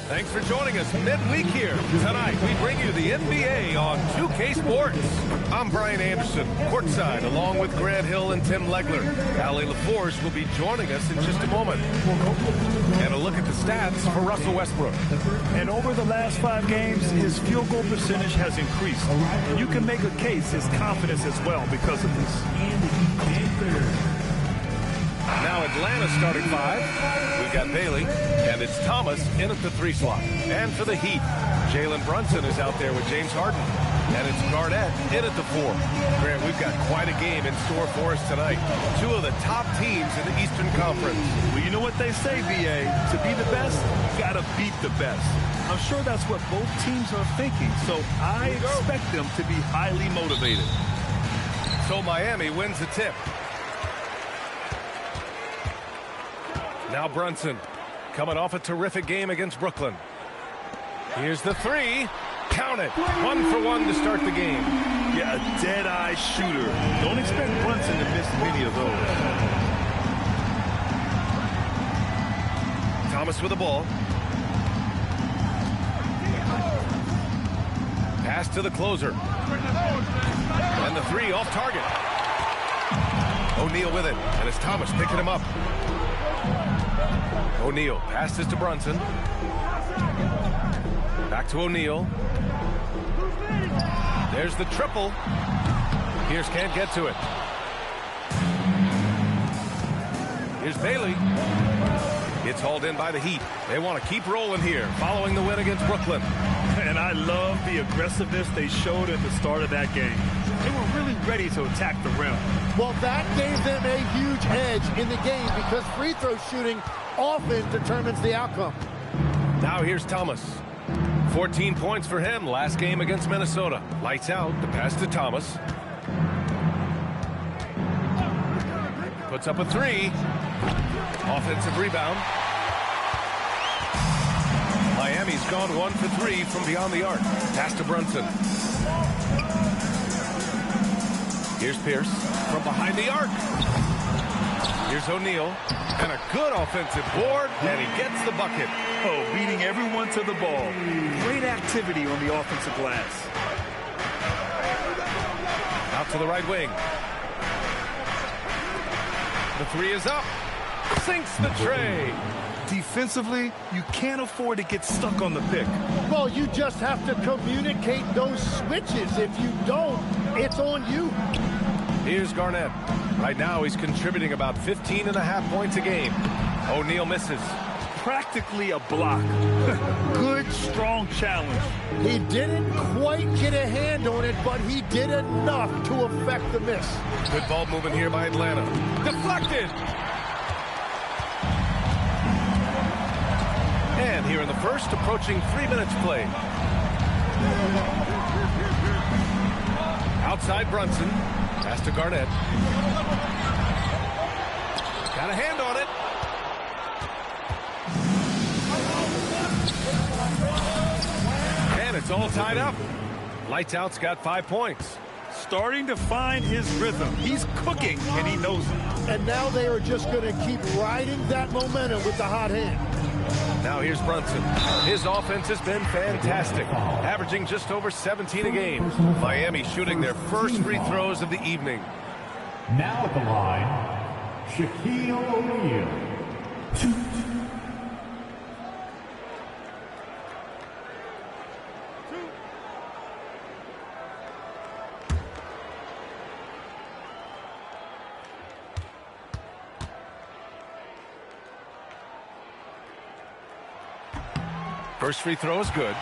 Thanks for joining us midweek here. Tonight, we bring you the NBA on 2K Sports. I'm Brian Anderson, courtside, along with Grant Hill and Tim Legler. Allie LaForce will be joining us in just a moment. And a look at the stats for Russell Westbrook. And over the last 5 games, his field goal percentage has increased. And you can make a case his confidence as well because of this. Now Atlanta starting 5. We've got Bailey, and it's Thomas in at the 3 slot. And for the Heat, Jalen Brunson is out there with James Harden. And it's Garnett in at the 4. Grant, we've got quite a game in store for us tonight. 2 of the top teams in the Eastern Conference. Well, you know what they say, B.A. To be the best, you got to beat the best. I'm sure that's what both teams are thinking, so I expect them to be highly motivated. So Miami wins the tip. Now Brunson, coming off a terrific game against Brooklyn. Here's the 3. Count it. 1 for 1 to start the game. Yeah, a dead-eye shooter. Don't expect Brunson to miss many of those. Thomas with the ball. Pass to the closer. And the 3 off target. O'Neal with it. And it's Thomas picking him up. O'Neal passes to Brunson. Back to O'Neal. There's the triple. Pierce can't get to it. Here's Bailey. It's hauled in by the Heat. They want to keep rolling here following the win against Brooklyn. And I love the aggressiveness they showed at the start of that game. They were really ready to attack the rim. Well, that gave them a huge edge in the game because free throw shooting often determines the outcome. Now here's Thomas. 14 points for him last game against Minnesota. Lights out, the pass to Thomas. Puts up a 3. Offensive rebound. Miami's gone 1 for 3 from beyond the arc. Pass to Brunson. Here's Pierce from behind the arc. Here's O'Neal. And a good offensive board, and he gets the bucket. Oh, beating everyone to the ball. Great activity on the offensive glass. Out to the right wing. The 3 is up. Sinks the tray. Defensively, you can't afford to get stuck on the pick. Well, you just have to communicate those switches. If you don't, it's on you. Here's Garnett. Right now, he's contributing about 15.5 points a game. O'Neal misses. Practically a block. Good, strong challenge. He didn't quite get a hand on it, but he did enough to affect the miss. Good ball movement here by Atlanta. Deflected. And here in the first, approaching 3 minutes played. Outside Brunson. Pass to Garnett. Got a hand on it. And it's all tied up. Lights out's got 5 points. Starting to find his rhythm. He's cooking, and he knows it. And now they are just going to keep riding that momentum with the hot hand. Now here's Brunson. His offense has been fantastic, averaging just over 17 a game. Miami shooting their first free throws of the evening. Now at the line, Shaquille O'Neal. First free throw is good.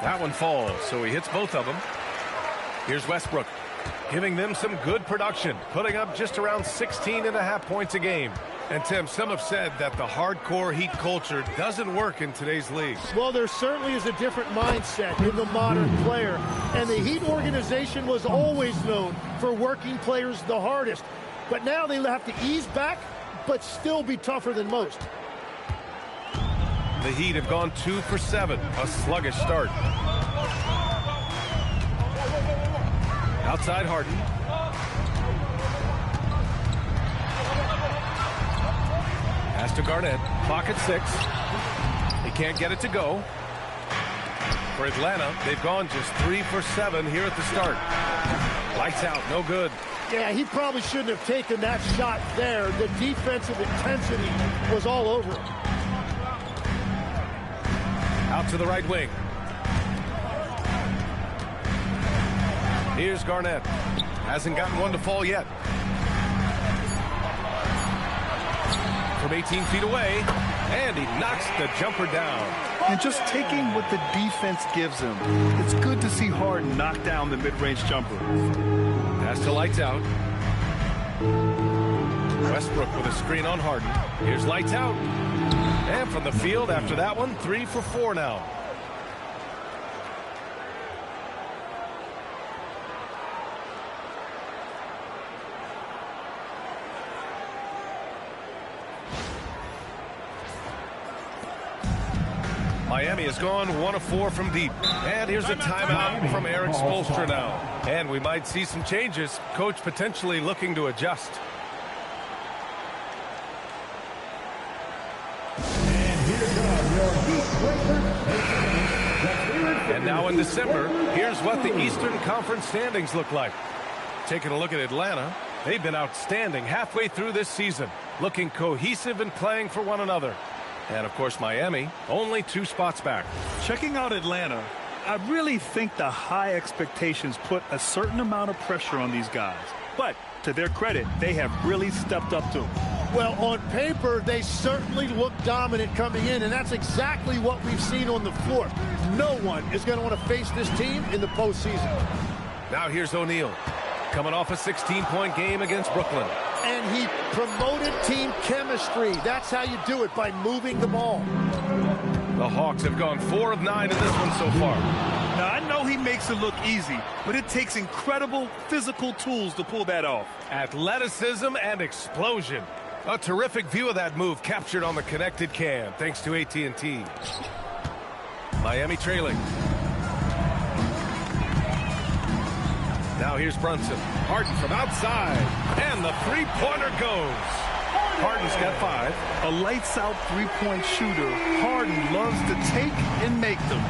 That one falls, so he hits both of them. Here's Westbrook, giving them some good production, putting up just around 16.5 points a game. And Tim, some have said that the hardcore Heat culture doesn't work in today's league. Well, there certainly is a different mindset in the modern player. And the Heat organization was always known for working players the hardest. But now they have to ease back, but still be tougher than most. The Heat have gone 2 for 7. A sluggish start. Outside Harden. Pass to Garnett. Clock at 6. He can't get it to go. For Atlanta, they've gone just 3 for 7 here at the start. Lights out, no good. Yeah, he probably shouldn't have taken that shot there. The defensive intensity was all over him. Out to the right wing. Here's Garnett. Hasn't gotten one to fall yet. From 18 feet away, and he knocks the jumper down. And just taking what the defense gives him, it's good to see Harden knock down the mid-range jumper. Pass to lights out. Westbrook with a screen on Harden. Here's lights out. And from the field after that one, 3 for 4 now. Miami has gone 1 of 4 from deep. And here's a timeout from Eric Spoelstra now. And we might see some changes. Coach potentially looking to adjust. And now in December, here's what the Eastern Conference standings look like. Taking a look at Atlanta, they've been outstanding halfway through this season, looking cohesive and playing for one another. And, of course, Miami, only 2 spots back. Checking out Atlanta, I really think the high expectations put a certain amount of pressure on these guys. But, to their credit, they have really stepped up to them. Well, on paper, they certainly look dominant coming in, and that's exactly what we've seen on the floor. No one is going to want to face this team in the postseason. Now here's O'Neal, coming off a 16-point game against Brooklyn. And he promoted team chemistry. That's how you do it, by moving the ball. The Hawks have gone 4 of 9 in this one so far. Now, I know he makes it look easy, but it takes incredible physical tools to pull that off. Athleticism and explosion. A terrific view of that move captured on the connected cam, thanks to AT&T. Miami trailing. Now here's Brunson. Harden from outside. And the three-pointer goes. Harden's got 5. A lights-out three-point shooter. Harden loves to take and make them.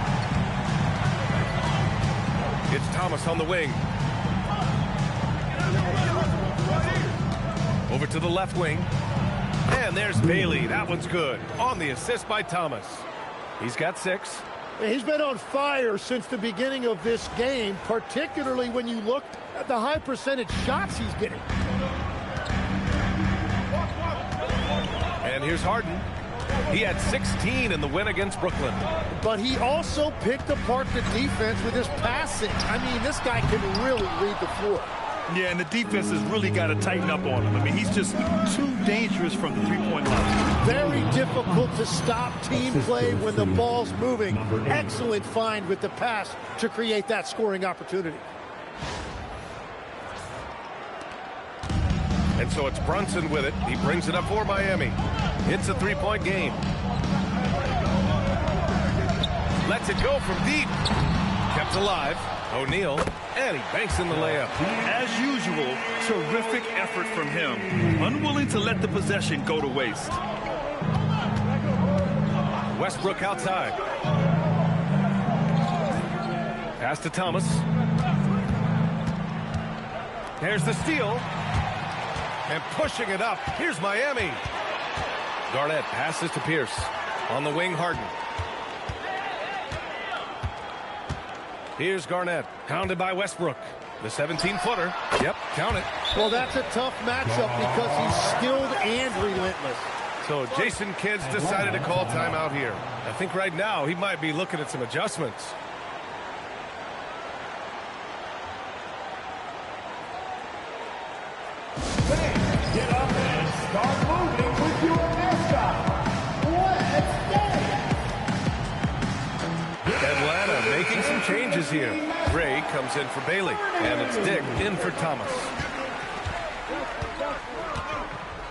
It's Thomas on the wing. Over to the left wing. And there's Bailey. That one's good. On the assist by Thomas. He's got 6. He's been on fire since the beginning of this game, particularly when you look at the high percentage shots he's getting. And here's Harden. He had 16 in the win against Brooklyn. But he also picked apart the defense with his passing. I mean, this guy can really read the floor. Yeah, and the defense has really got to tighten up on him. I mean, he's just too dangerous from the three-point line. Very difficult to stop team play when the ball's moving. Excellent find with the pass to create that scoring opportunity. And so it's Brunson with it. He brings it up for Miami. It's a 3-point game. Lets it go from deep. Kept alive. O'Neal. And he banks in the layup. As usual, terrific effort from him. Unwilling to let the possession go to waste. Westbrook outside. Pass to Thomas. There's the steal. And pushing it up. Here's Miami. Garnett passes to Pierce. On the wing, Harden. Here's Garnett, hounded by Westbrook. The 17-footer. Yep, count it. Well, that's a tough matchup because he's skilled and relentless. So Jason Kidd's decided to call timeout here. I think right now he might be looking at some adjustments. Fans, get up and start moving with your mascot. Let's dance! Atlanta making some changes here. Gray comes in for Bailey, and it's Dick in for Thomas.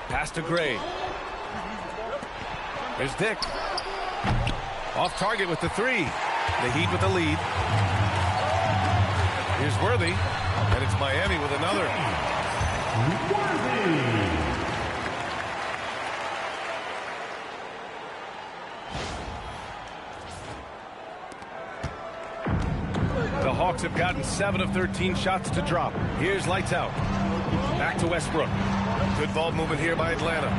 Pass to Gray. Here's Dick. Off target with the three. The Heat with the lead. Here's Worthy. And it's Miami with another. The Hawks have gotten 7 of 13 shots to drop. Here's lights out. Back to Westbrook. Good ball movement here by Atlanta.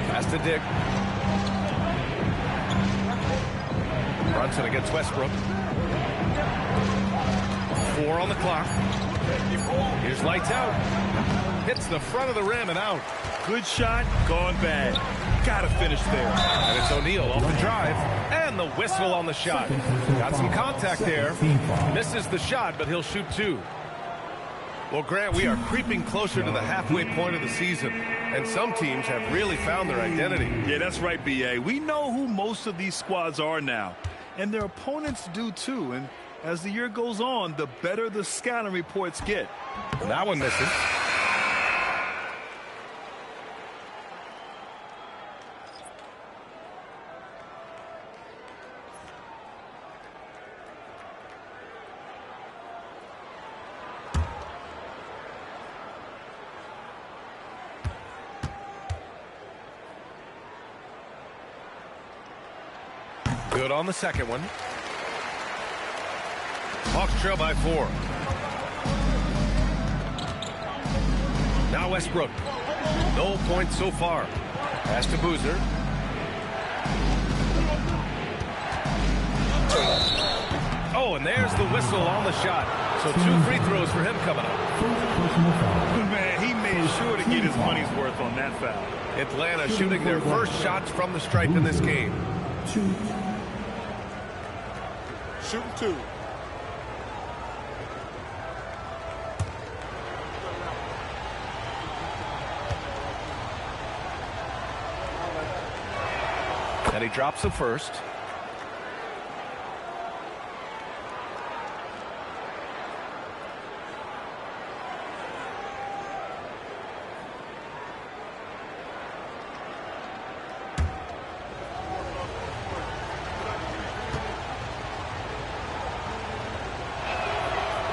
Pass to Dick. Brunson against Westbrook. 4 on the clock. Here's lights out. Hits the front of the rim and out. Good shot, gone bad. Gotta finish there. And it's O'Neal off the drive. And the whistle on the shot. Got some contact there. Misses the shot, but he'll shoot 2. Well, Grant, we are creeping closer to the halfway point of the season. And some teams have really found their identity. Yeah, that's right, B.A. We know who most of these squads are now. And their opponents do too. And as the year goes on, the better the scouting reports get. And that one misses. Good on the second one. Hawks trail by 4. Now Westbrook. No points so far. Pass to Boozer. Oh, and there's the whistle on the shot. So 2 free throws for him coming up. Man, he made sure to get his money's worth on that foul. Atlanta shooting their first shots from the stripe in this game. Shooting 2. And he drops the first.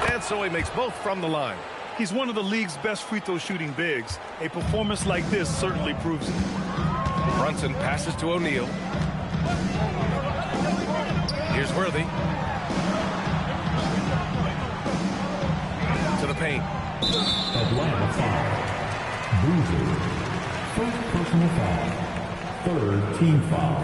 And so he makes both from the line. He's one of the league's best free throw shooting bigs. A performance like this certainly proves it. Brunson passes to O'Neal. Here's Worthy. To the paint. Atlanta foul. Boozer. First personal foul. Third team foul.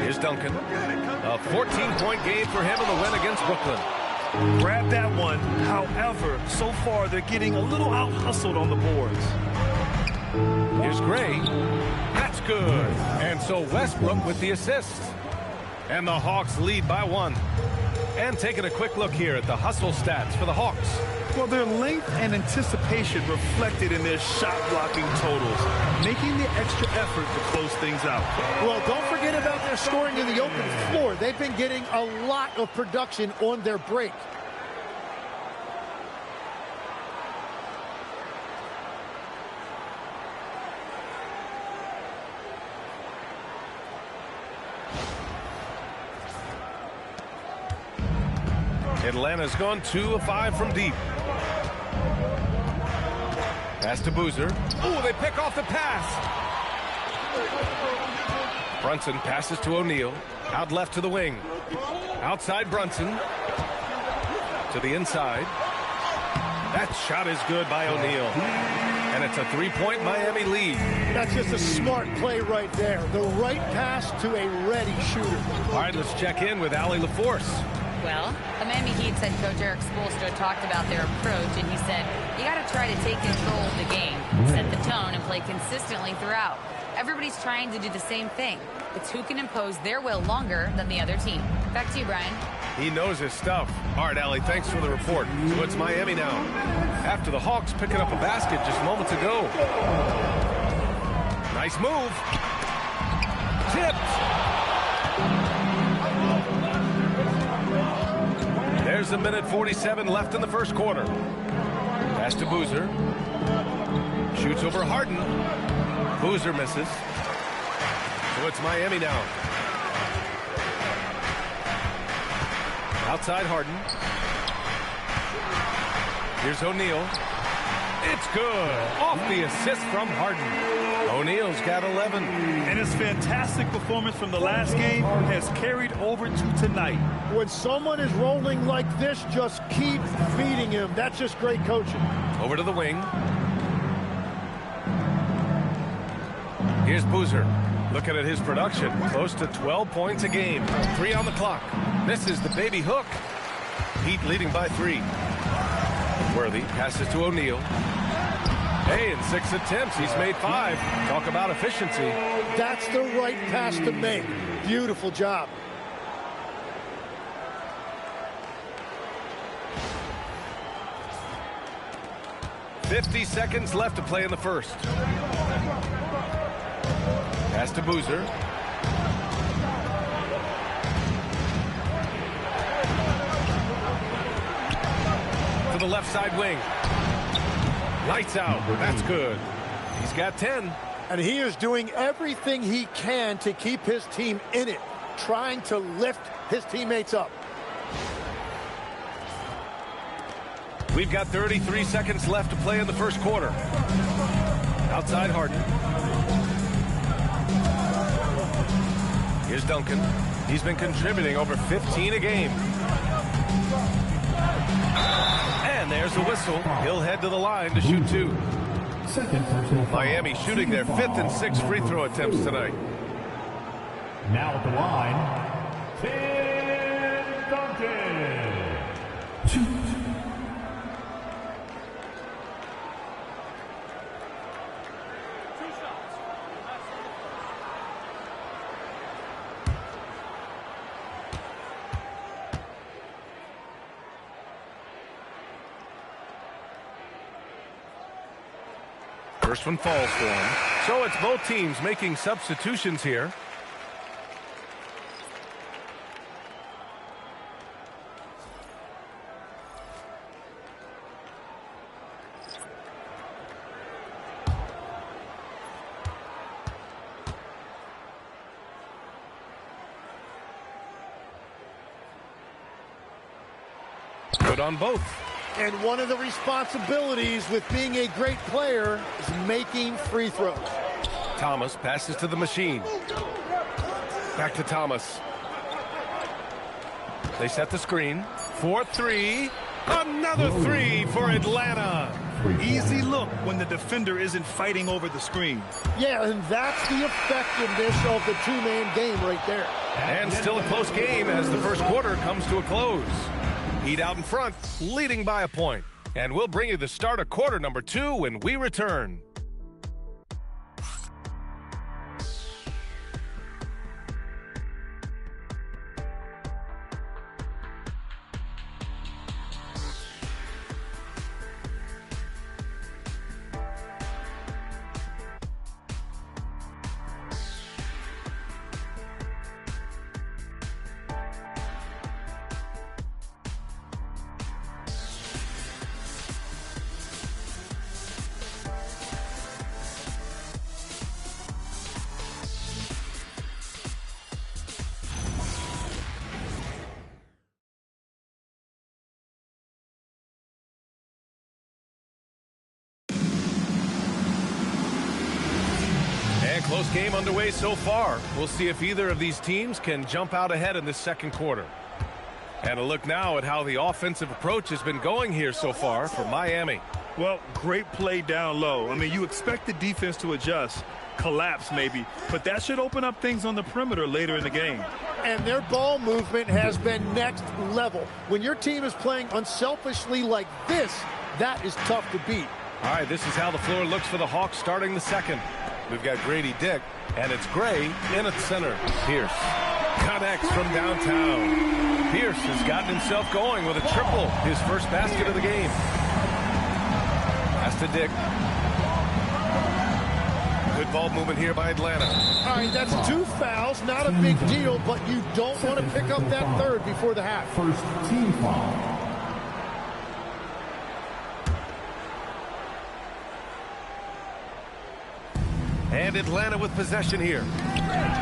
Here's Duncan. A 14-point game for him in the win against Brooklyn. Grab that one. However, so far they're getting a little out-hustled on the boards. Here's Gray. That's good. And so Westbrook with the assist. And the Hawks lead by 1. And taking a quick look here at the hustle stats for the Hawks. Well, their length and anticipation reflected in their shot blocking totals, making the extra effort to close things out. Well, don't forget about their scoring in the open floor. They've been getting a lot of production on their break. Atlanta's gone 2 of 5 from deep. Pass to Boozer. Ooh, they pick off the pass. Brunson passes to O'Neal. Out left to the wing. Outside Brunson. To the inside. That shot is good by O'Neal. And it's a 3-point Miami lead. That's just a smart play right there. The right pass to a ready shooter. All right, let's check in with Allie LaForce. Well, the Miami Heat's head coach Eric Spoelstra talked about their approach, and he said, you got to try to take control of the game, set the tone, and play consistently throughout. Everybody's trying to do the same thing. It's who can impose their will longer than the other team. Back to you, Brian. He knows his stuff. All right, Allie, thanks for the report. So it's Miami now. After the Hawks picking up a basket just moments ago. Nice move. Tipped. Here's a minute 47 left in the first quarter. Pass to Boozer. Shoots over Harden. Boozer misses. So it's Miami now. Outside Harden. Here's O'Neal. It's good. Off the assist from Harden. O'Neal's got 11. And his fantastic performance from the last game has carried over to tonight. When someone is rolling like this, just keep feeding him. That's just great coaching. Over to the wing. Here's Boozer. Looking at his production, close to 12 points a game. 3 on the clock. Misses the baby hook. Heat leading by 3. Worthy passes to O'Neal. Hey, in 6 attempts, he's made 5. Talk about efficiency. That's the right pass to make. Beautiful job. .50 seconds left to play in the first. Pass to Boozer. To the left side wing. Lights out. That's good. He's got 10. And he is doing everything he can to keep his team in it, trying to lift his teammates up. We've got 33 seconds left to play in the first quarter. Outside Harden. Here's Duncan. He's been contributing over 15 a game. And there's the whistle. He'll head to the line to shoot 2. Miami shooting their 5th and 6th free throw attempts tonight. Now at the line, Tim Duncan. First one falls for him. So it's both teams making substitutions here. Good on both. And one of the responsibilities with being a great player is making free throws. Thomas passes to the machine. Back to Thomas. They set the screen. 4-3. Another 3 for Atlanta. Easy look when the defender isn't fighting over the screen. Yeah, and that's the effectiveness of the two-man game right there. And still a close game as the first quarter comes to a close. Heat out in front, leading by a point. And we'll bring you the start of quarter number 2 when we return. Close game underway so far. We'll see if either of these teams can jump out ahead in this second quarter. And a look now at how the offensive approach has been going here so far for Miami. Well, great play down low. I mean, you expect the defense to adjust, collapse maybe, but that should open up things on the perimeter later in the game. And their ball movement has been next level. When your team is playing unselfishly like this, that is tough to beat. All right, this is how the floor looks for the Hawks starting the second. We've got Grady Dick, and it's Gray in at center. Pierce connects from downtown. Pierce has gotten himself going with a triple, his first basket of the game. Pass to Dick. Good ball movement here by Atlanta. All right, that's 2 fouls, not a big deal, but you don't want to pick up that third before the half. First team foul. And Atlanta with possession here.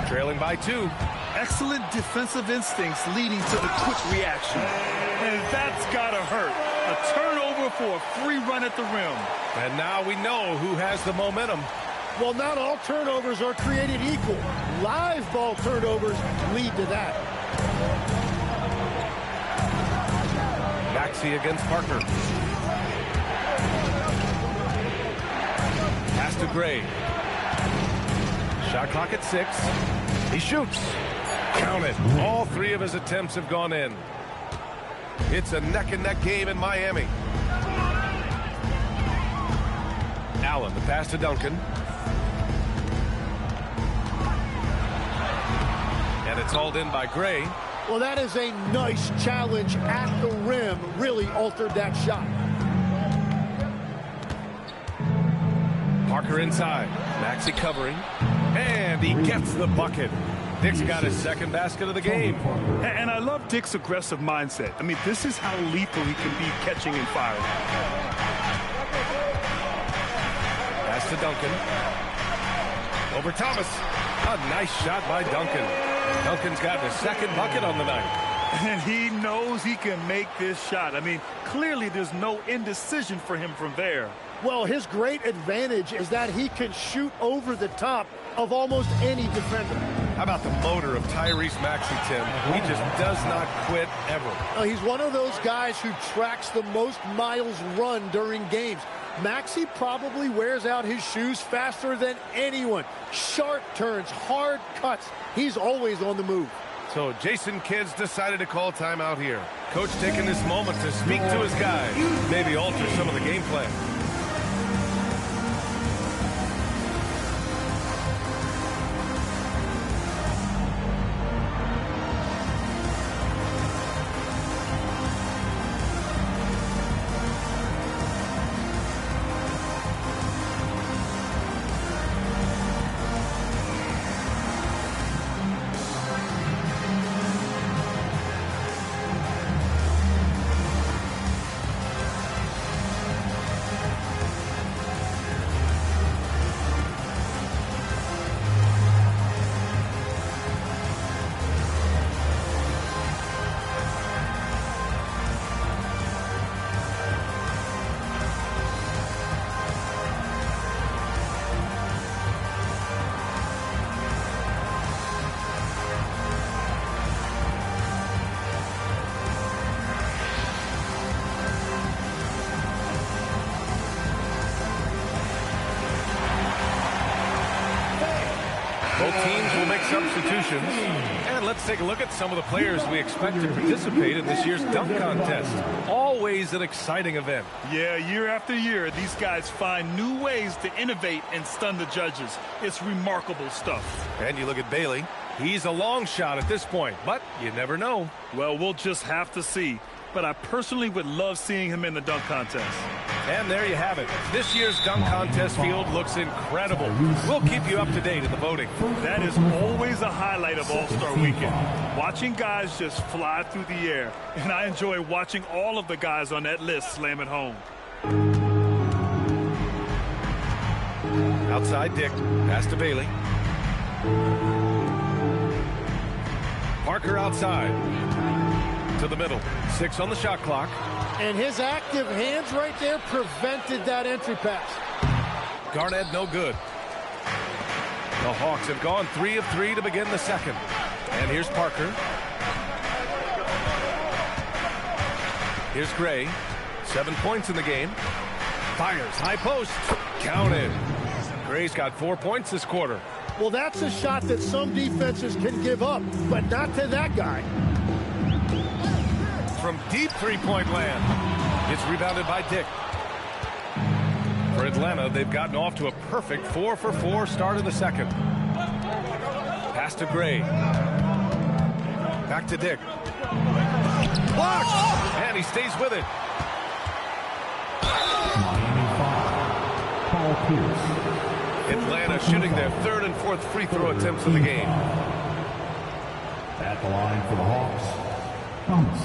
Trailing by 2. Excellent defensive instincts leading to the quick reaction. And that's got to hurt. A turnover for a free run at the rim. And now we know who has the momentum. Well, not all turnovers are created equal. Live ball turnovers lead to that. Maxey against Parker. Pass to Gray. Shot clock at 6. He shoots. Count it. All 3 of his attempts have gone in. It's a neck-and-neck game in Miami. Allen, the pass to Duncan. And it's hauled in by Gray. Well, that is a nice challenge at the rim. Really altered that shot. Parker inside. Maxey covering. And he gets the bucket. Dick's got his second basket of the game. And I love Dick's aggressive mindset. I mean, this is how lethal he can be catching and firing. Pass to Duncan. Over Thomas. A nice shot by Duncan. Duncan's got his second bucket on the night. And he knows he can make this shot. I mean, clearly there's no indecision for him from there. Well, his great advantage is that he can shoot over the top of almost any defender. How about the motor of Tyrese Maxey, Tim? He just does not quit ever. He's one of those guys who tracks the most miles run during games. Maxey probably wears out his shoes faster than anyone. Sharp turns, hard cuts. He's always on the move. So Jason Kidd's decided to call timeout here. Coach taking this moment to speak to his guys, maybe alter some of the game plan. Both teams will make substitutions. And let's take a look at some of the players we expect to participate in this year's dunk contest. Always an exciting event. Yeah, year after year, these guys find new ways to innovate and stun the judges. It's remarkable stuff. And you look at Bailey. He's a long shot at this point, but you never know. Well, we'll just have to see. But I personally would love seeing him in the dunk contest. And there you have it. This year's dunk contest field looks incredible. We'll keep you up to date in the voting. That is always a highlight of All-Star Weekend. Watching guys just fly through the air. And I enjoy watching all of the guys on that list slam it home. Outside Dick. Pass to Bailey. Parker outside. To the middle. 6 on the shot clock. And his active hands right there prevented that entry pass. Garnett no good. The Hawks have gone 3 of 3 to begin the second. And here's Parker. Here's Gray. 7 points in the game. Fires. High post. Counted. Gray's got 4 points this quarter. Well, that's a shot that some defenses can give up, but not to that guy. From deep three-point land. It's rebounded by Dick. For Atlanta, they've gotten off to a perfect 4-for-4 start of the second. Pass to Gray. Back to Dick. Blocked! And he stays with it. Miami foul. Paul Pierce. Atlanta shooting their third and fourth free throw attempts of the game. At the line for the Hawks, Thomas.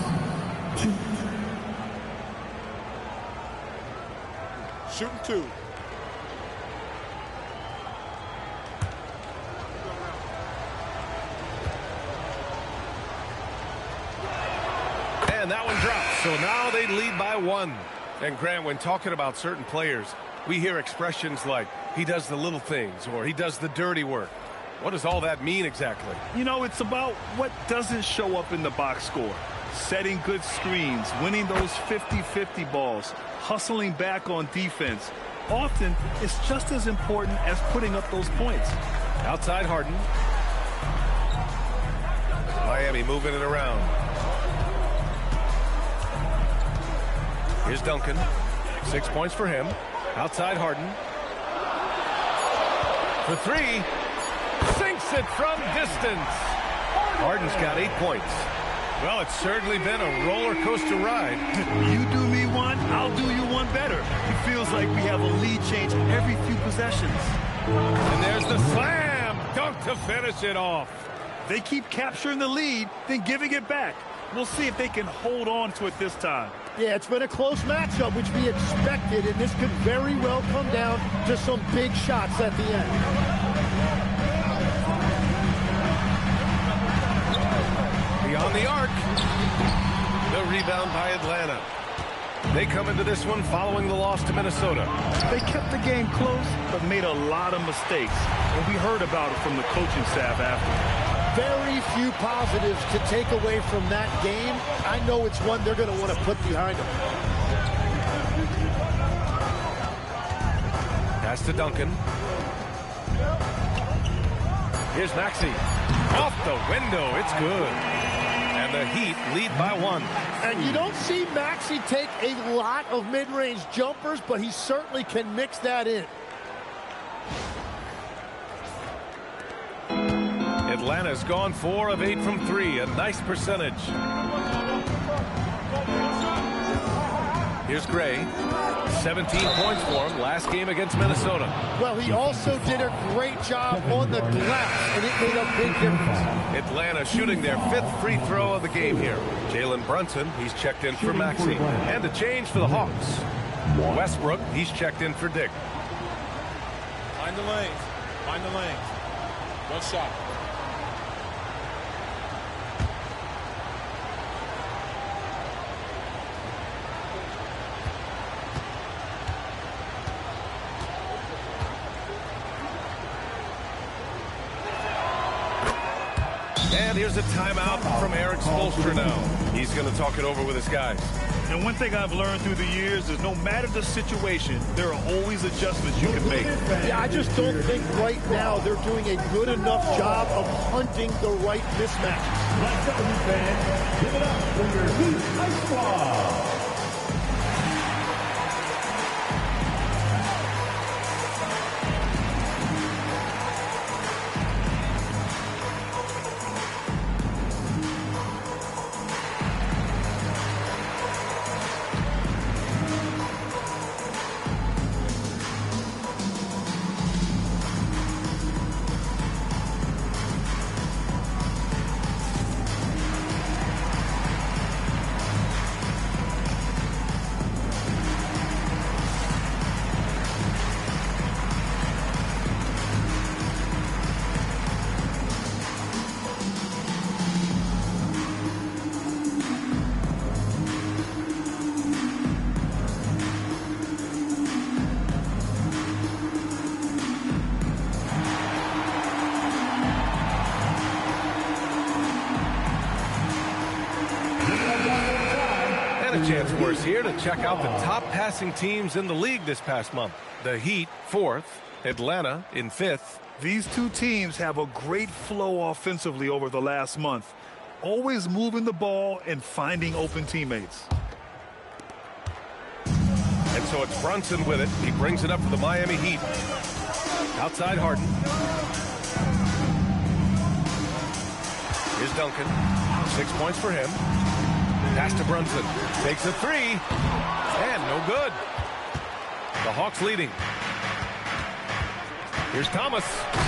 Shooting 2. And that one drops. So now they lead by 1. And Grant, when talking about certain players, we hear expressions like, he does the little things, or he does the dirty work. What does all that mean exactly? You know, it's about what doesn't show up in the box score. Setting good screens, winning those 50-50 balls, hustling back on defense. Often, it's just as important as putting up those points. Outside Harden. Miami moving it around. Here's Duncan. 6 points for him. Outside Harden. For 3. Sinks it from distance. Harden's got 8 points. Well, it's certainly been a roller coaster ride. You do me one, I'll do you one better. It feels like we have a lead change every few possessions. And there's the slam dunk to finish it off. They keep capturing the lead, then giving it back. We'll see if they can hold on to it this time. Yeah, it's been a close matchup, which we expected, and this could very well come down to some big shots at the end. Beyond the arc. The rebound by Atlanta. They come into this one following the loss to Minnesota. They kept the game close, but made a lot of mistakes. And we heard about it from the coaching staff after. Very few positives to take away from that game. I know it's one they're going to want to put behind them. Pass to Duncan. Here's Maxey. Off the window. It's good. And the Heat lead by 1. And you don't see Maxey take a lot of mid-range jumpers, but he certainly can mix that in. Atlanta's gone 4 of 8 from 3. A nice percentage. Here's Gray. 17 points for him last game against Minnesota. Well, he also did a great job on the glass, and it made a big difference. Atlanta shooting their 5th free throw of the game here. Jalen Brunson, he's checked in for Maxey. And a change for the Hawks. Westbrook, he's checked in for Dick. Find the lanes. Find the lanes. One shot. And here's a timeout from Erik Spoelstra now. He's going to talk it over with his guys. And one thing I've learned through the years is no matter the situation, there are always adjustments you can make. Yeah, I just don't think right now they're doing a good enough job of hunting the right mismatches. Let's go, fans. Give it up for your Heat Ice Squad. Chance for us here to check out the top passing teams in the league this past month. The Heat, 4th. Atlanta in 5th. These two teams have a great flow offensively over the last month. Always moving the ball and finding open teammates. And so it's Brunson with it. He brings it up for the Miami Heat. Outside Harden. Here's Duncan. 6 points for him. Pass to Brunson. Takes a 3. And no good. The Hawks leading. Here's Thomas.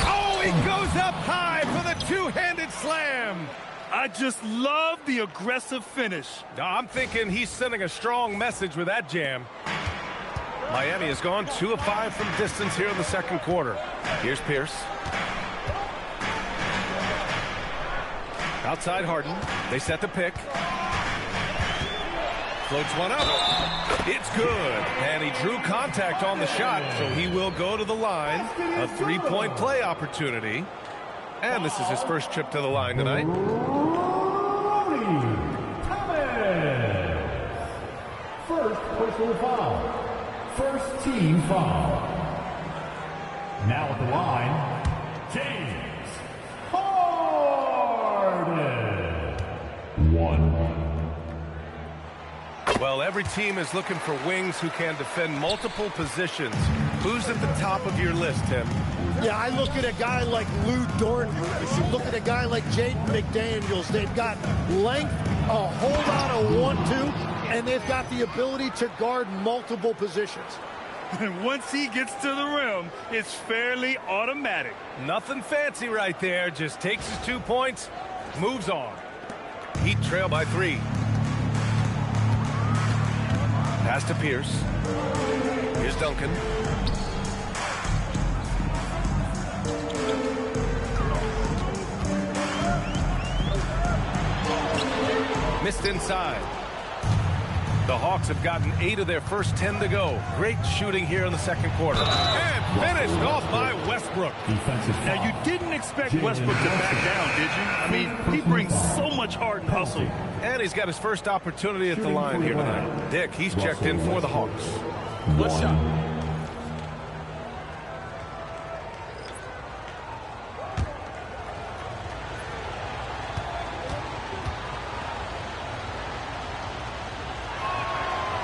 Oh, he goes up high for the two-handed slam. I just love the aggressive finish. I'm thinking he's sending a strong message with that jam. Miami has gone 2 of 5 from distance here in the second quarter. Here's Pierce. Outside Harden. They set the pick. Floats one up. It's good. And he drew contact on the shot, so he will go to the line. A three-point play opportunity. And this is his first trip to the line tonight. First personal foul. First team foul. Now at the line, James Harden. 1. Well, every team is looking for wings who can defend multiple positions. Who's at the top of your list, Tim? Yeah, I look at a guy like Lou Dort. You look at a guy like Jaden McDaniels. They've got length, a whole lot of 1-2, and they've got the ability to guard multiple positions. And once he gets to the rim, it's fairly automatic. Nothing fancy right there. Just takes his 2 points, moves on. Heat trail by 3. Pass to Pierce. Here's Duncan. Missed inside. The Hawks have gotten 8 of their first 10 to go. Great shooting here in the second quarter. And finished off by Westbrook. Now, you didn't expect Westbrook to back down, did you? I mean, he brings so much heart and hustle. And he's got his first opportunity at the line here tonight. Dick, he's checked in for the Hawks. Good shot.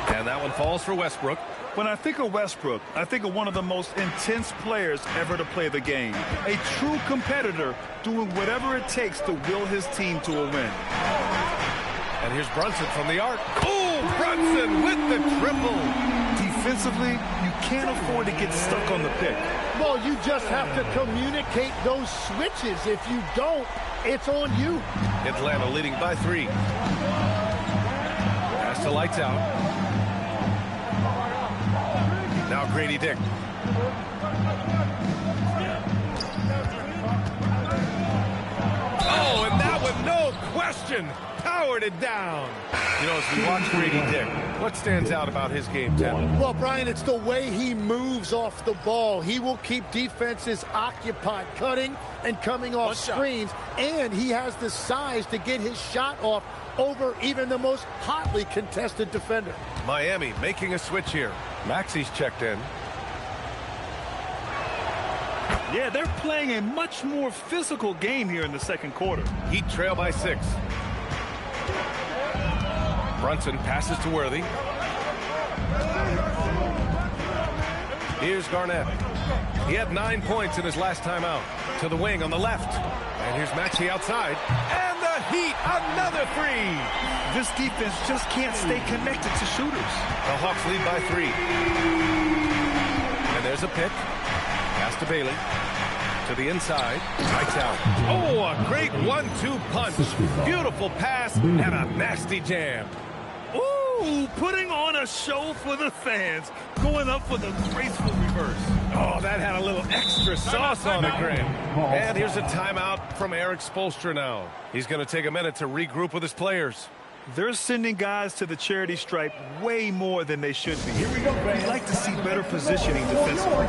And that one falls for Westbrook. When I think of Westbrook, I think of one of the most intense players ever to play the game. A true competitor doing whatever it takes to will his team to a win. And here's Brunson from the arc. Oh, Brunson with the triple. Defensively, you can't afford to get stuck on the pick. Well, you just have to communicate those switches. If you don't, it's on you. Atlanta leading by 3. Pass to lights out. Now Grady Dick. Oh, and that one, no question, powered it down. You know, as we watch Grady Dick, what stands out about his game, Tim? Well, Brian, it's the way he moves off the ball. He will keep defenses occupied, cutting and coming off screens, and he has the size to get his shot off over even the most hotly contested defender. Miami making a switch here. Maxi's checked in. Yeah, they're playing a much more physical game here in the second quarter. Heat trail by 6. Brunson passes to Worthy. Here's Garnett. He had 9 points in his last time out. To the wing on the left. And here's Maxey outside. And the Heat, another 3. This defense just can't stay connected to shooters. The Hawks lead by 3. And there's a pick. Pass to Bailey. To the inside. Lights out. Oh, a great 1-2 punch. Beautiful pass and a nasty jam. Ooh, putting on a show for the fans. Going up for the graceful reverse. Oh, that had a little extra sauce on it, Graham. And here's a timeout from Eric Spoelstra now. He's going to take a minute to regroup with his players. They're sending guys to the charity stripe way more than they should be. Here we go, Graham. We'd like to see better positioning defensively.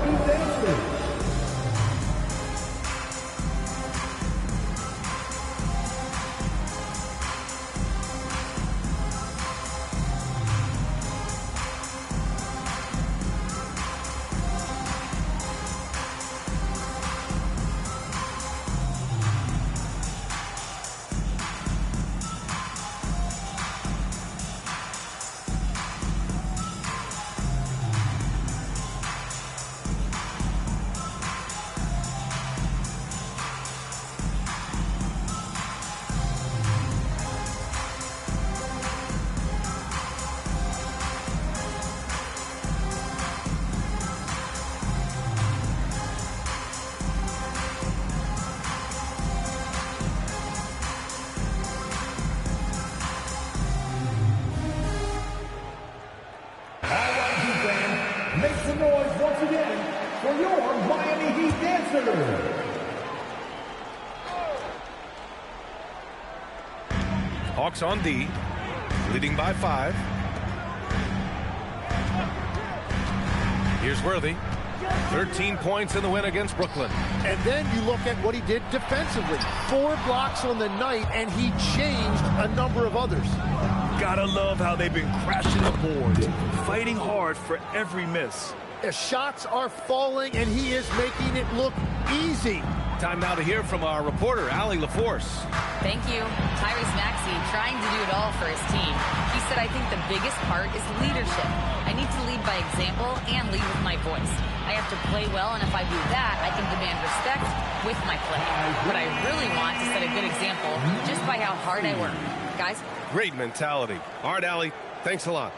some noise once again for your Miami Heat dancers. Hawks on D, leading by 5. Here's Worthy. 13 points in the win against Brooklyn. And then you look at what he did defensively. 4 blocks on the night, and he changed a number of others. Gotta love how they've been crashing the boards, fighting hard for every miss. The shots are falling, and he is making it look easy. Time now to hear from our reporter, Allie LaForce. Thank you. Tyrese Maxey trying to do it all for his team. He said, I think the biggest part is leadership. I need to lead by example and lead with my voice. I have to play well, and if I do that, I can demand respect with my play. But I really want to set a good example just by how hard I work. Guys? Great mentality. All right, Allie, thanks a lot.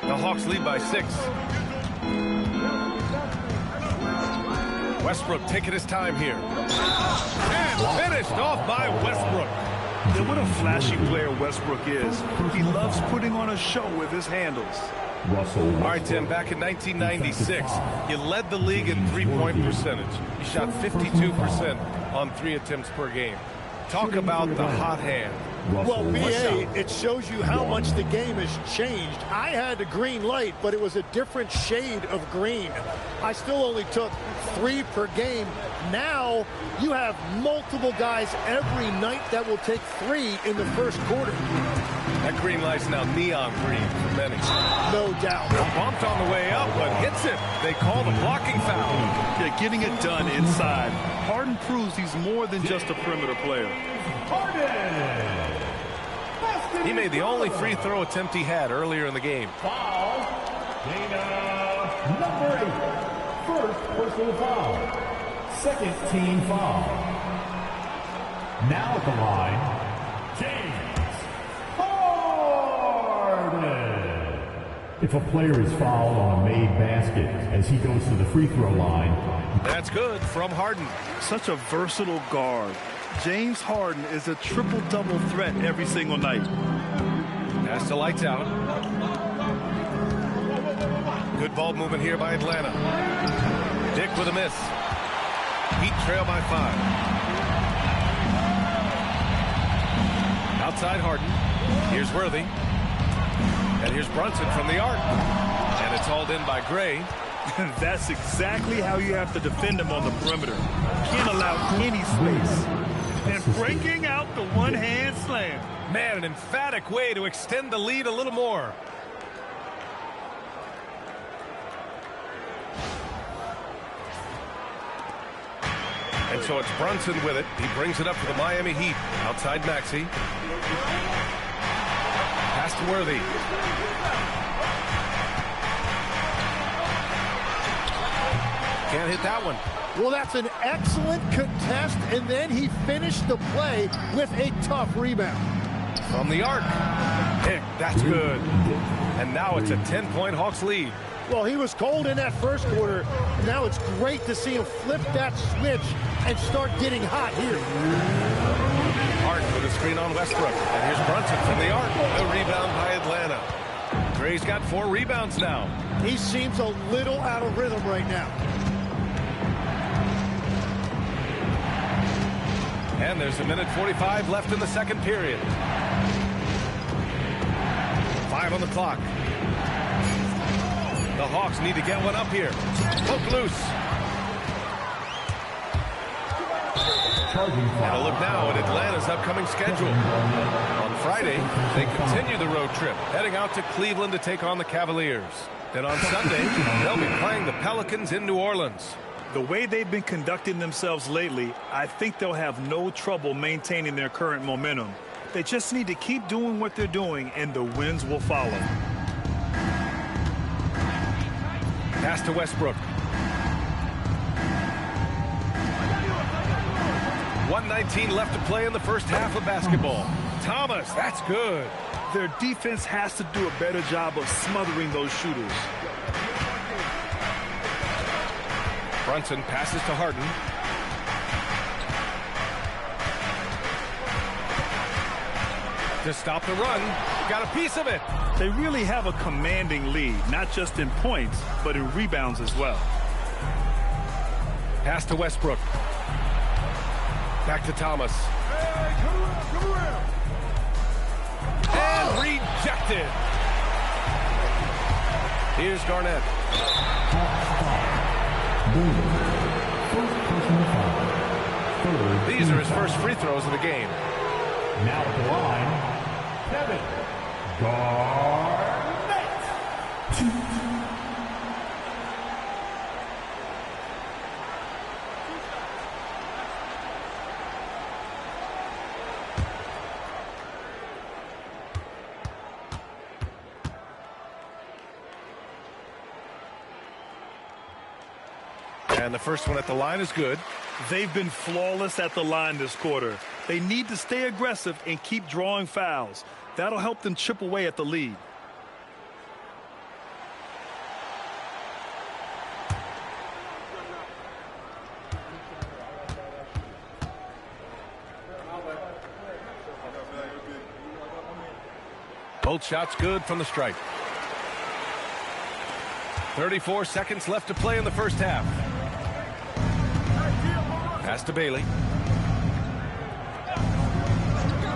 The Hawks lead by 6. Westbrook taking his time here. And finished off by Westbrook. And what a flashy player Westbrook is. He loves putting on a show with his handles. All right, Tim, back in 1996, you led the league in three-point percentage. You shot 52% on 3 attempts per game. Talk about the hot hand. Well, BA, it shows you how much the game has changed. I had a green light, but it was a different shade of green. I still only took 3 per game. Now you have multiple guys every night that will take 3 in the first quarter. That green light's now neon green for many. No doubt. Bumped on the way up, but hits it. They call the blocking foul. Yeah, getting it done inside. Harden proves he's more than just a perimeter player. He made the only free throw attempt he had earlier in the game. Foul. Dana, number 8. First personal foul. Second team foul. Now at the line, James Harden. If a player is fouled on a made basket as he goes to the free throw line. That's good from Harden. Such a versatile guard. James Harden is a triple-double threat every single night. Pass to lights out. Good ball movement here by Atlanta. Dick with a miss. Heat trail by 5. Outside Harden. Here's Worthy. And here's Brunson from the arc. And it's hauled in by Gray. That's exactly how you have to defend him on the perimeter. Can't allow any space. And breaking out the one-hand slam. Man, an emphatic way to extend the lead a little more. And so it's Brunson with it. He brings it up to the Miami Heat. Outside Maxey. Pass to Worthy. Can't hit that one. Well, that's an excellent contest, and then he finished the play with a tough rebound. From the arc. Pick, that's good. And now it's a 10-point Hawks lead. Well, he was cold in that first quarter. Now it's great to see him flip that switch and start getting hot here. Harden with a screen on Westbrook. And here's Brunson from the arc. The rebound by Atlanta. Gray's got 4 rebounds now. He seems a little out of rhythm right now. And there's a minute 45 left in the second period. 5 on the clock. The Hawks need to get one up here. Hook loose. And a look now at Atlanta's upcoming schedule. On Friday, they continue the road trip, heading out to Cleveland to take on the Cavaliers. Then on Sunday, they'll be playing the Pelicans in New Orleans. The way they've been conducting themselves lately, I think they'll have no trouble maintaining their current momentum. They just need to keep doing what they're doing, and the wins will follow. Pass to Westbrook. 1:19 left to play in the first half of basketball. Thomas, that's good. Their defense has to do a better job of smothering those shooters. Brunson passes to Harden. To stop the run, got a piece of it. They really have a commanding lead, not just in points, but in rebounds as well. Pass to Westbrook. Back to Thomas. Hey, come around. And rejected. Here's Garnett. These are his first free throws of the game. Now at the line, Kevin Garnett. And the first one at the line is good. They've been flawless at the line this quarter. They need to stay aggressive and keep drawing fouls. That'll help them chip away at the lead. Both shots good from the stripe. 34 seconds left to play in the first half. Pass to Bailey.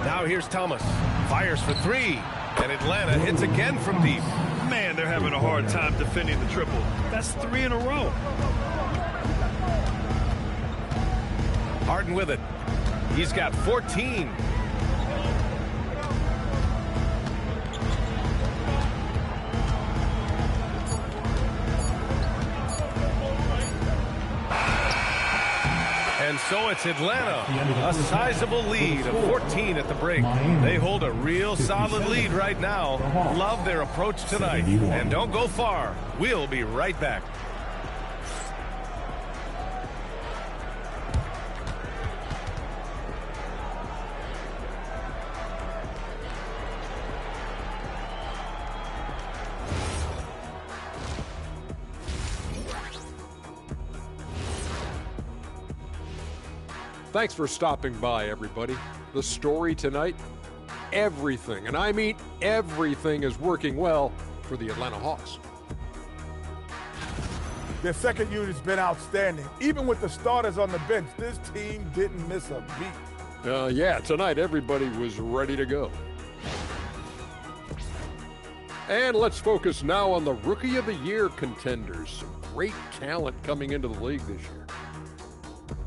Now here's Thomas. Fires for three. And Atlanta hits again from deep. Man, they're having a hard time defending the triple. That's 3 in a row. Harden with it. He's got 14. And so it's Atlanta, a sizable lead of 14 at the break. They hold a real solid lead right now. Love their approach tonight. And don't go far. We'll be right back. Thanks for stopping by, everybody. The story tonight, everything, and I mean everything, is working well for the Atlanta Hawks. Their second unit's been outstanding. Even with the starters on the bench, this team didn't miss a beat. Yeah, tonight everybody was ready to go. And let's focus now on the Rookie of the Year contenders. Some great talent coming into the league this year.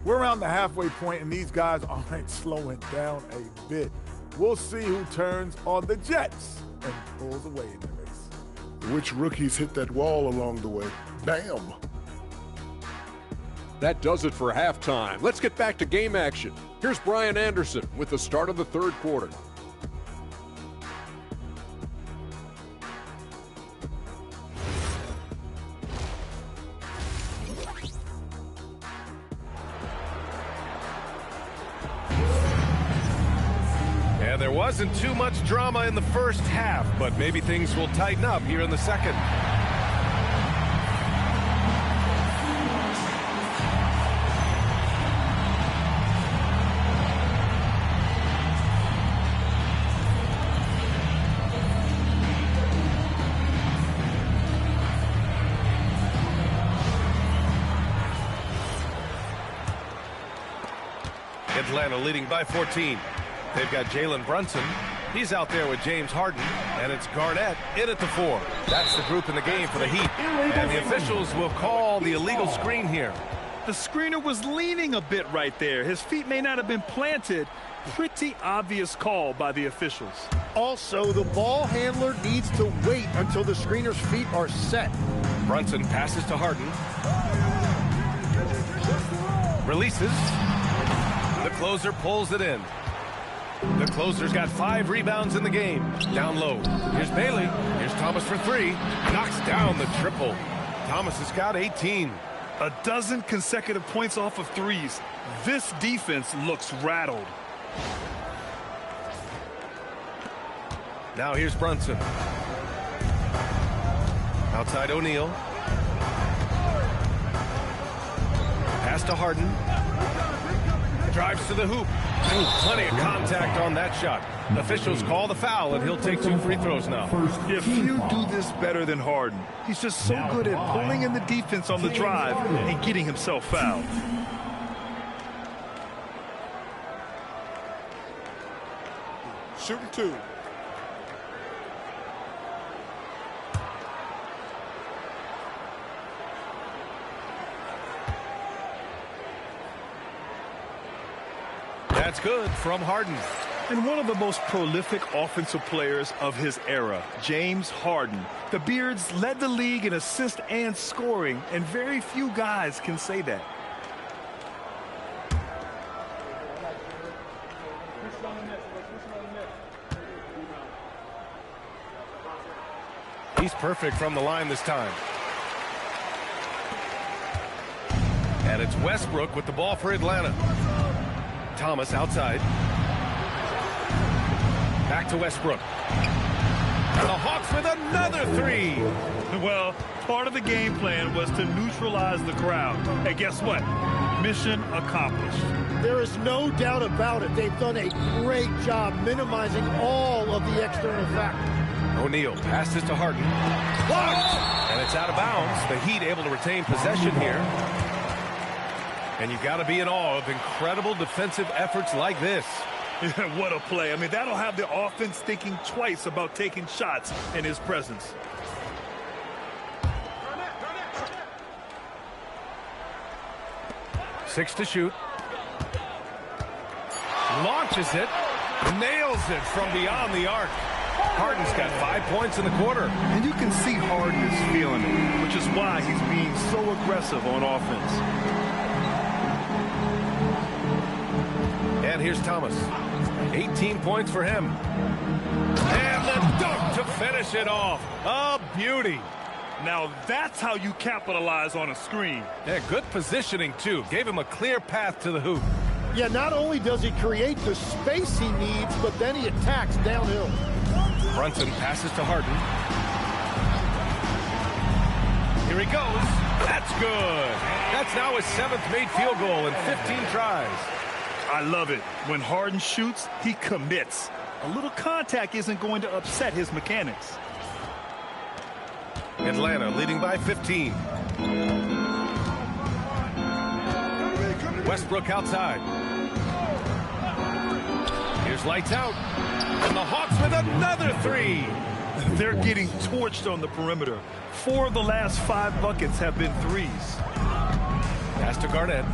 We're around the halfway point, and these guys aren't slowing down a bit. We'll see who turns on the Jets and pulls away in the race. Which rookies hit that wall along the way? Bam! That does it for halftime. Let's get back to game action. Here's Brian Anderson with the start of the third quarter. And there wasn't too much drama in the first half, but maybe things will tighten up here in the second. Atlanta leading by 14. They've got Jalen Brunson. He's out there with James Harden, and it's Garnett in at the 4. That's the group in the game for the Heat. And the officials will call the illegal screen here. The screener was leaning a bit right there. His feet may not have been planted. Pretty obvious call by the officials. Also, the ball handler needs to wait until the screener's feet are set. Brunson passes to Harden. Releases. The closer pulls it in. The closer's got 5 rebounds in the game. Down low. Here's Bailey. Here's Thomas for 3. Knocks down the triple. Thomas has got 18. A dozen consecutive points off of threes. This defense looks rattled. Now here's Brunson. Outside O'Neal. Pass to Harden. drives to the hoop. Ooh, plenty of contact on that shot. Officials call the foul, and he'll take 2 free throws now. If you do this better than Harden, he's just so good at pulling in the defense on the drive and getting himself fouled. Shooting 2. That's good from Harden. And one of the most prolific offensive players of his era, James Harden. The Beards led the league in assists and scoring, and very few guys can say that. He's perfect from the line this time. And it's Westbrook with the ball for Atlanta. Thomas outside. Back to Westbrook. And the Hawks with another 3. Well, part of the game plan was to neutralize the crowd. And guess what? Mission accomplished. There is no doubt about it. They've done a great job minimizing all of the external factors. O'Neal passes to Harden. Blocked! And it's out of bounds. The Heat able to retain possession here. And you've got to be in awe of incredible defensive efforts like this. What a play. I mean, that'll have the offense thinking twice about taking shots in his presence. Six to shoot. Launches it. Nails it from beyond the arc. Harden's got 5 points in the quarter. And you can see Harden is feeling it, which is why he's being so aggressive on offense. And here's Thomas. 18 points for him. And the dunk to finish it off. A beauty. Now that's how you capitalize on a screen. Yeah, good positioning, too. Gave him a clear path to the hoop. Yeah, not only does he create the space he needs, but then he attacks downhill. Brunson passes to Harden. Here he goes. That's good. That's now his 7th made field goal in 15 tries. I love it. When Harden shoots, he commits. A little contact isn't going to upset his mechanics. Atlanta leading by 15. Westbrook outside. Here's lights out. And the Hawks with another 3. They're getting torched on the perimeter. 4 of the last 5 buckets have been threes. Pass to Garnett.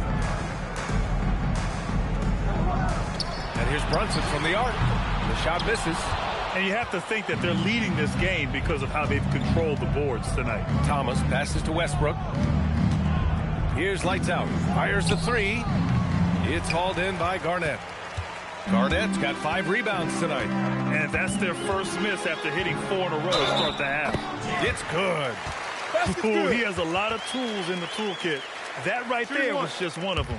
And here's Brunson from the arc. The shot misses. And you have to think that they're leading this game because of how they've controlled the boards tonight. Thomas passes to Westbrook. Here's lights out. Fires the 3. It's hauled in by Garnett. Garnett's got 5 rebounds tonight. And that's their first miss after hitting 4 in a row to start the half. It's good. Ooh, he has a lot of tools in the toolkit. That right there was just one of them.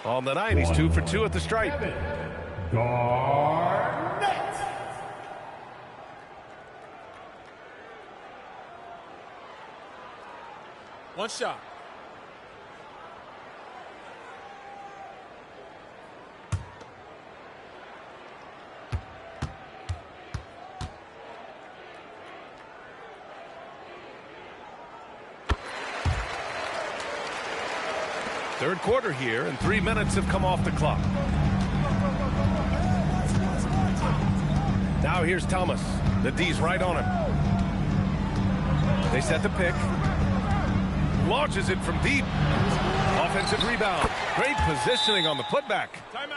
On the night, he's 2 for 2 at the stripe. Garnett. One shot. Third quarter here, and 3 minutes have come off the clock. Now here's Thomas. The D's right on him. They set the pick. Launches it from deep. Offensive rebound. Great positioning on the putback.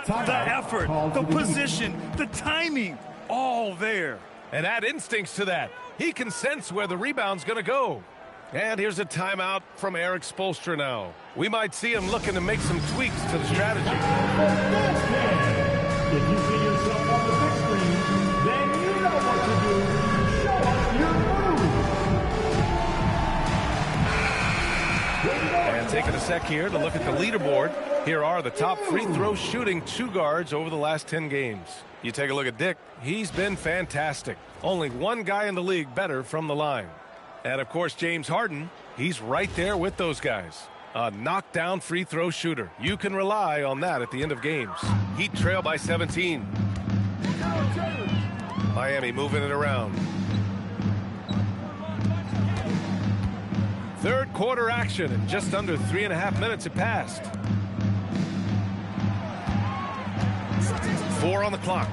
The effort, the position, the timing, all there. And add instincts to that. He can sense where the rebound's going to go. And here's a timeout from Eric Spoelstra now. We might see him looking to make some tweaks to the strategy. If you see yourself on the big screen, then you know what to do. Show us your move. And taking a sec here to look at the leaderboard. Here are the top free throw shooting 2 guards over the last 10 games. You take a look at Dick. He's been fantastic. Only 1 guy in the league better from the line. And, of course, James Harden, He's right there with those guys. A knockdown free throw shooter. You can rely on that at the end of games. Heat trail by 17. Miami moving it around. Third quarter action, and just under 3.5 minutes have passed. 4 on the clock.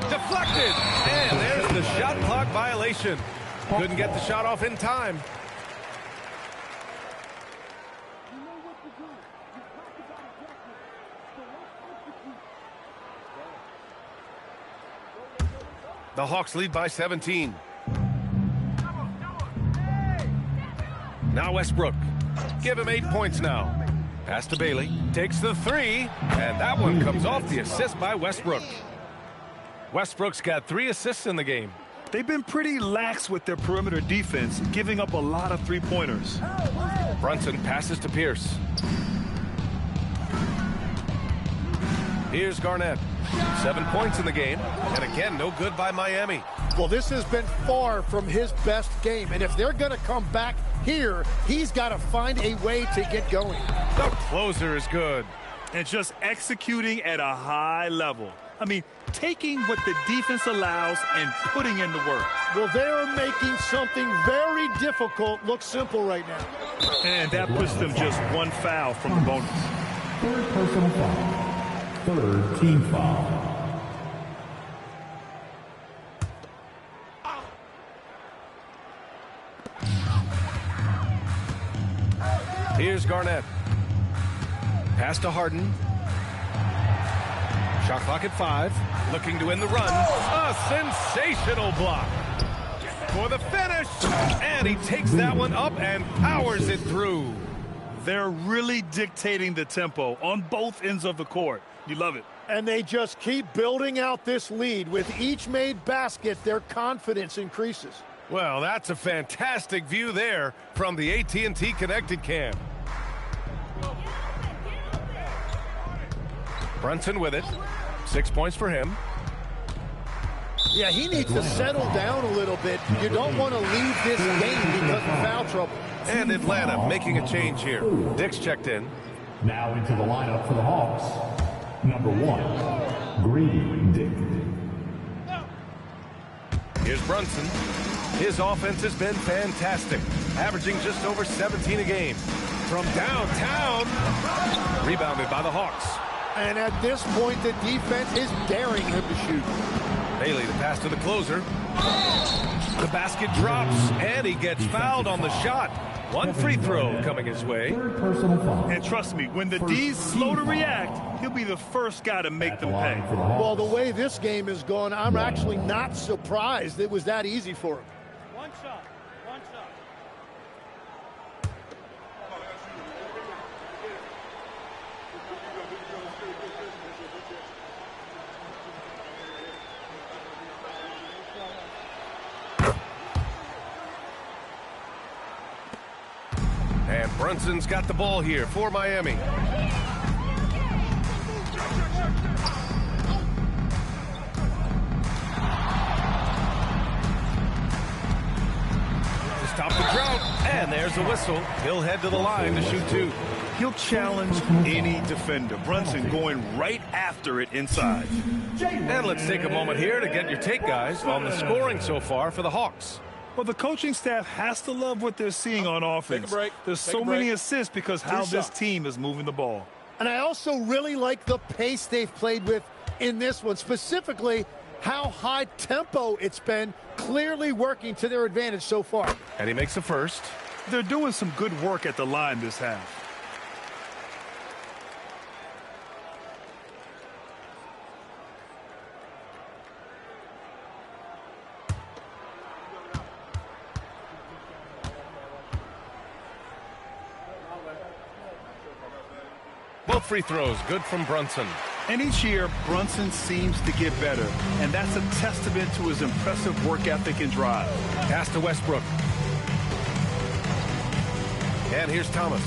Deflected, and there's the shot clock violation. Couldn't get the shot off in time. The Hawks lead by 17. Now Westbrook. Give him 8 points now. Pass to Bailey. Takes the 3. And that one comes off the assist by Westbrook. Westbrook's got 3 assists in the game. They've been pretty lax with their perimeter defense, giving up a lot of three-pointers. Brunson passes to Pierce. Here's Garnett. 7 points in the game. And again, no good by Miami. Well, this has been far from his best game. And if they're going to come back here, he's got to find a way to get going. The closer is good. And just executing at a high level. I mean, taking what the defense allows and putting in the work. Well, they're making something very difficult look simple right now. And that puts them just 1 foul from the bonus. Third personal foul. Third team foul. Here's Garnett. Pass to Harden. Shot clock at 5. Looking to end the run. A sensational block for the finish. And he takes that one up and powers it through. They're really dictating the tempo on both ends of the court. You love it. And they just keep building out this lead. With each made basket, their confidence increases. Well, that's a fantastic view there from the AT&T Connected Cam. Brunson with it. 6 points for him. Yeah, he needs to settle down a little bit. You don't want to leave this game because of foul trouble. And Atlanta making a change here. Dick's checked in. Now into the lineup for the Hawks. Number 1, Grady Dick. Here's Brunson. His offense has been fantastic, averaging just over 17 a game. From downtown, rebounded by the Hawks. And at this point, the defense is daring him to shoot. Bailey, the pass to the closer. The basket drops, and he gets fouled on the shot. 1 free throw coming his way. And trust me, when the D's slow to react, he'll be the first guy to make them pay. Well, the way this game has gone, I'm actually not surprised it was that easy for him. One shot. One shot. And Brunson's got the ball here for Miami. To stop the drought, and there's a whistle. He'll head to the line to shoot 2. He'll challenge any defender. Brunson going right after it inside. And let's take a moment here to get your take, guys, on the scoring so far for the Hawks. Well, the coaching staff has to love what they're seeing on offense. Take a break. There's Take so a break. many assists because how this shots. team is moving the ball. And I also really like the pace they've played with in this one, specifically how high tempo it's been, clearly working to their advantage so far. And he makes the first. They're doing some good work at the line this half. Both free throws good from Brunson. And each year, Brunson seems to get better, and that's a testament to his impressive work ethic and drive. Pass to Westbrook. And here's Thomas.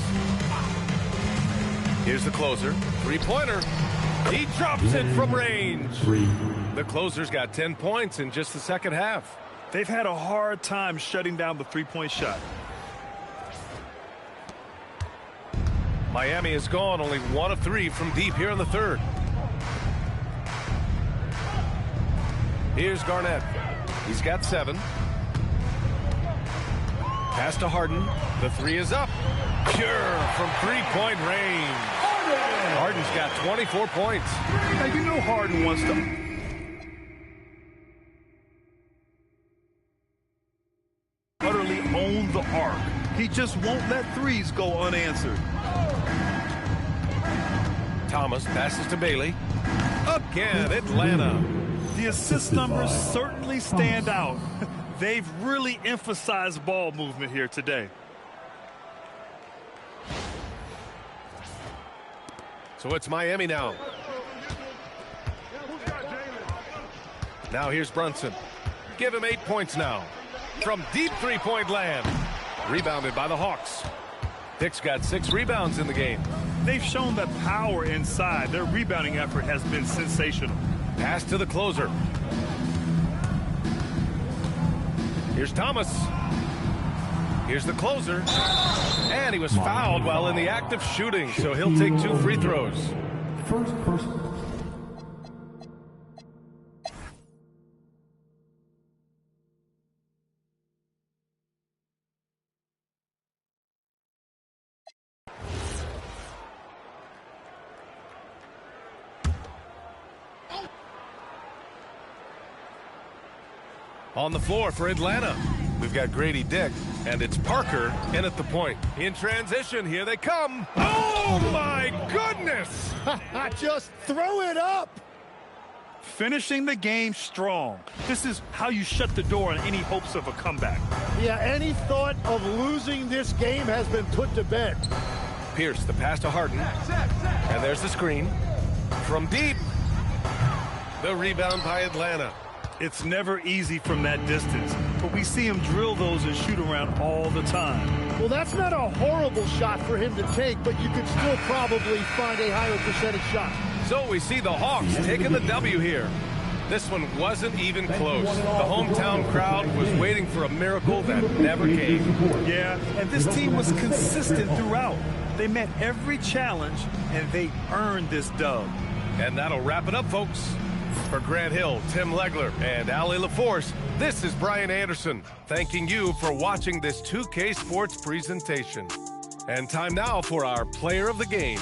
Here's the closer. Three-pointer. He drops it from range. The closer's got 10 points in just the second half. They've had a hard time shutting down the three-point shot. Miami has gone only 1 of 3 from deep here in the third. Here's Garnett. He's got 7. Pass to Harden. The 3 is up. Pure from three-point range. Harden's got 24 points. Now, you know Harden wants to utterly own the arc. He just won't let threes go unanswered. Thomas passes to Bailey. Again, Atlanta. The assist numbers certainly stand out. They've really emphasized ball movement here today. So it's Miami now. Now here's Brunson. Give him 8 points now. From deep three-point land. Rebounded by the Hawks. Dick's got 6 rebounds in the game. They've shown that power inside. Their rebounding effort has been sensational. Pass to the closer. Here's Thomas. Here's the closer. And he was fouled while in the act of shooting, so he'll take 2 free throws. First person. On the floor for Atlanta, we've got Grady Dick, and it's Parker in at the point. In transition, here they come. Oh, my goodness! Just throw it up. Finishing the game strong. This is how you shut the door on any hopes of a comeback. Yeah, any thought of losing this game has been put to bed. Pierce, the pass to Harden. And there's the screen. From deep. The rebound by Atlanta. It's never easy from that distance, but we see him drill those and shoot around all the time. Well, that's not a horrible shot for him to take, but you could still probably find a higher percentage shot. So we see the Hawks taking the W here. This one wasn't even close. The hometown crowd was waiting for a miracle that never came. Yeah, and this team was consistent throughout. They met every challenge, and they earned this dub. And that'll wrap it up, folks. For Grant Hill, Tim Legler, and Allie LaForce, this is Brian Anderson, thanking you for watching this 2K Sports presentation. And time now for our player of the game.